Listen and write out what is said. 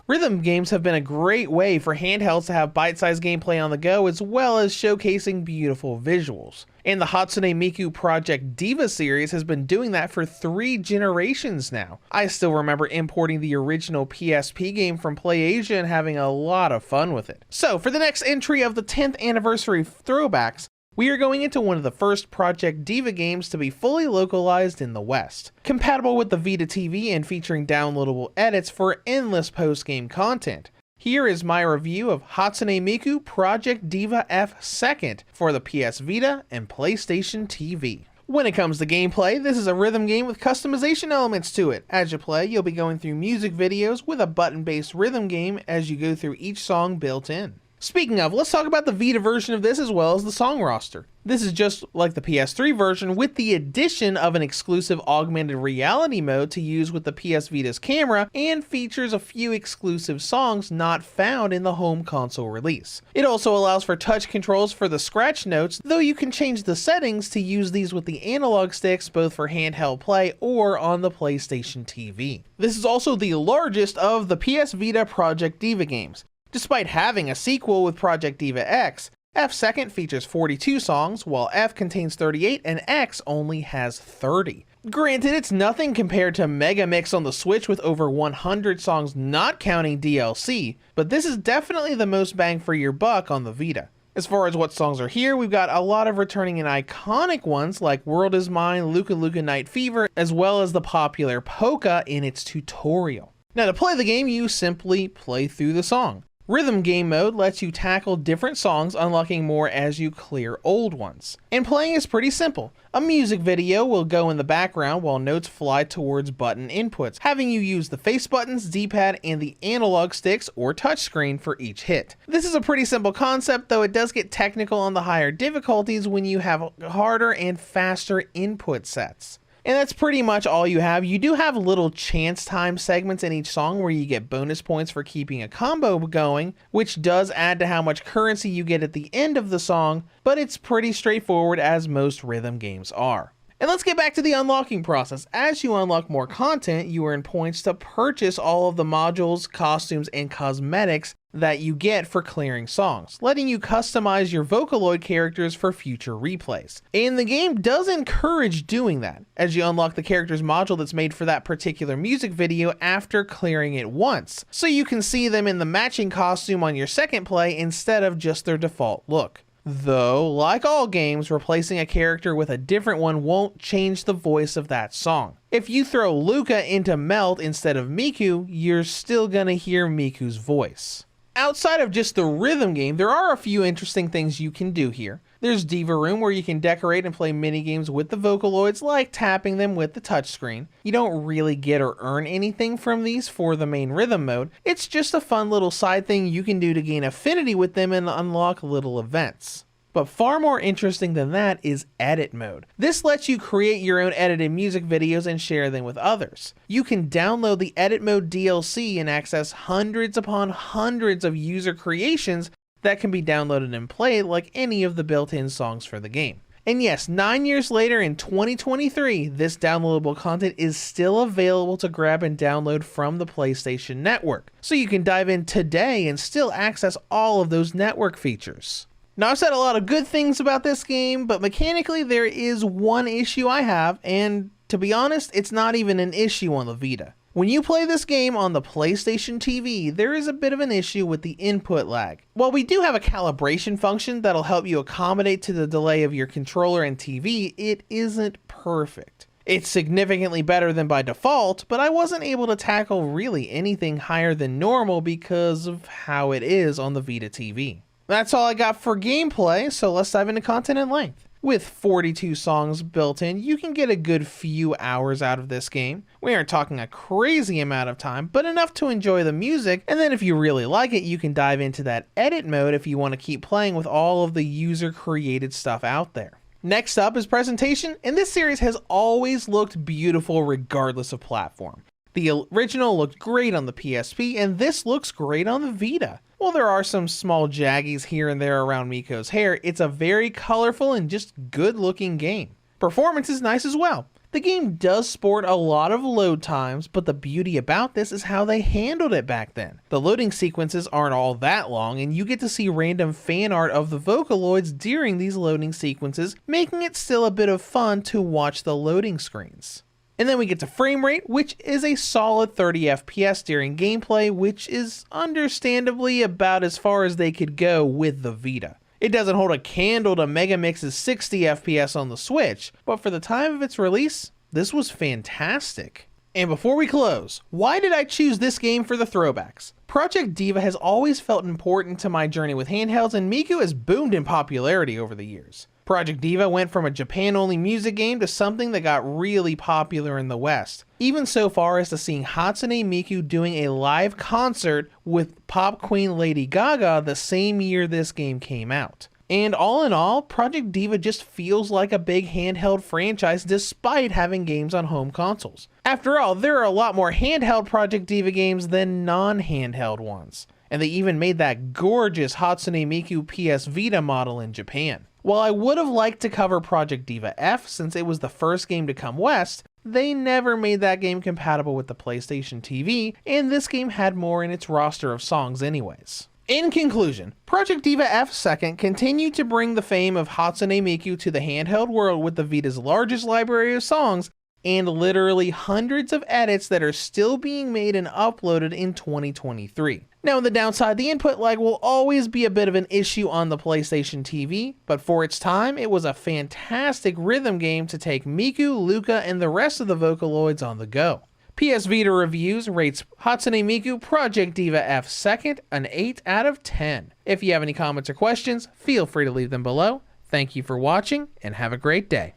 Rhythm games have been a great way for handhelds to have bite-sized gameplay on the go, as well as showcasing beautiful visuals. And the Hatsune Miku Project Diva series has been doing that for 3 generations now. I still remember importing the original PSP game from PlayAsia and having a lot of fun with it. So for the next entry of the 10th anniversary throwbacks, we are going into one of the first Project Diva games to be fully localized in the West. Compatible with the Vita TV and featuring downloadable edits for endless post-game content. Here is my review of Hatsune Miku Project Diva F2nd for the PS Vita and PlayStation TV. When it comes to gameplay, this is a rhythm game with customization elements to it. As you play, you'll be going through music videos with a button-based rhythm game as you go through each song built in. Speaking of, let's talk about the Vita version of this as well as the song roster. This is just like the PS3 version with the addition of an exclusive augmented reality mode to use with the PS Vita's camera and features a few exclusive songs not found in the home console release. It also allows for touch controls for the scratch notes, though you can change the settings to use these with the analog sticks both for handheld play or on the PlayStation TV. This is also the largest of the PS Vita Project Diva games. Despite having a sequel with Project Diva X, F2nd features 42 songs, while F contains 38 and X only has 30. Granted, it's nothing compared to Mega Mix on the Switch with over 100 songs not counting DLC, but this is definitely the most bang for your buck on the Vita. As far as what songs are here, we've got a lot of returning and iconic ones like World Is Mine, Luka Luka Night Fever, as well as the popular Polka in its tutorial. Now to play the game, you simply play through the song. Rhythm game mode lets you tackle different songs, unlocking more as you clear old ones. And playing is pretty simple. A music video will go in the background while notes fly towards button inputs, having you use the face buttons, D-pad, and the analog sticks or touchscreen for each hit. This is a pretty simple concept, though it does get technical on the higher difficulties when you have harder and faster input sets. And that's pretty much all you have. You do have little chance time segments in each song where you get bonus points for keeping a combo going, which does add to how much currency you get at the end of the song, but it's pretty straightforward as most rhythm games are. And let's get back to the unlocking process. As you unlock more content, you earn points to purchase all of the modules, costumes, and cosmetics that you get for clearing songs, letting you customize your Vocaloid characters for future replays. And the game does encourage doing that, as you unlock the character's module that's made for that particular music video after clearing it once, so you can see them in the matching costume on your second play instead of just their default look. Though, like all games, replacing a character with a different one won't change the voice of that song. If you throw Luka into Melt instead of Miku, you're still gonna hear Miku's voice. Outside of just the rhythm game, there are a few interesting things you can do here. There's Diva Room, where you can decorate and play minigames with the Vocaloids, like tapping them with the touchscreen. You don't really get or earn anything from these for the main rhythm mode. It's just a fun little side thing you can do to gain affinity with them and unlock little events. But far more interesting than that is Edit Mode. This lets you create your own edited music videos and share them with others. You can download the Edit Mode DLC and access hundreds upon hundreds of user creations that can be downloaded and played like any of the built-in songs for the game. And yes, 9 years later in 2023, this downloadable content is still available to grab and download from the PlayStation Network. So you can dive in today and still access all of those network features. Now, I've said a lot of good things about this game, but mechanically there is one issue I have, and to be honest, it's not even an issue on the Vita. When you play this game on the PlayStation TV, there is a bit of an issue with the input lag. While we do have a calibration function that'll help you accommodate to the delay of your controller and TV, it isn't perfect. It's significantly better than by default, but I wasn't able to tackle really anything higher than normal because of how it is on the Vita TV. That's all I got for gameplay, so let's dive into content and length. With 42 songs built in, you can get a good few hours out of this game. We aren't talking a crazy amount of time, but enough to enjoy the music, and then if you really like it, you can dive into that edit mode if you want to keep playing with all of the user-created stuff out there. Next up is presentation, and this series has always looked beautiful regardless of platform. The original looked great on the PSP, and this looks great on the Vita. While there are some small jaggies here and there around Miko's hair, it's a very colorful and just good looking game. Performance is nice as well. The game does sport a lot of load times, but the beauty about this is how they handled it back then. The loading sequences aren't all that long, and you get to see random fan art of the Vocaloids during these loading sequences, making it still a bit of fun to watch the loading screens. And then we get to frame rate, which is a solid 30 FPS during gameplay, which is understandably about as far as they could go with the Vita. It doesn't hold a candle to Megamix's 60 FPS on the Switch, but for the time of its release, this was fantastic. And before we close, why did I choose this game for the throwbacks? Project Diva has always felt important to my journey with handhelds, and Miku has boomed in popularity over the years. Project Diva went from a Japan-only music game to something that got really popular in the West, even so far as to seeing Hatsune Miku doing a live concert with pop queen Lady Gaga the same year this game came out. And all in all, Project Diva just feels like a big handheld franchise despite having games on home consoles. After all, there are a lot more handheld Project Diva games than non-handheld ones, and they even made that gorgeous Hatsune Miku PS Vita model in Japan. While I would have liked to cover Project Diva F since it was the first game to come west, they never made that game compatible with the PlayStation TV, and this game had more in its roster of songs anyways. In conclusion, Project Diva F Second continued to bring the fame of Hatsune Miku to the handheld world with the Vita's largest library of songs and literally hundreds of edits that are still being made and uploaded in 2023. Now on the downside, the input lag will always be a bit of an issue on the PlayStation TV, but for its time, it was a fantastic rhythm game to take Miku, Luca, and the rest of the Vocaloids on the go. PS Vita Reviews rates Hatsune Miku Project Diva F Second an 8 out of 10. If you have any comments or questions, feel free to leave them below. Thank you for watching, and have a great day.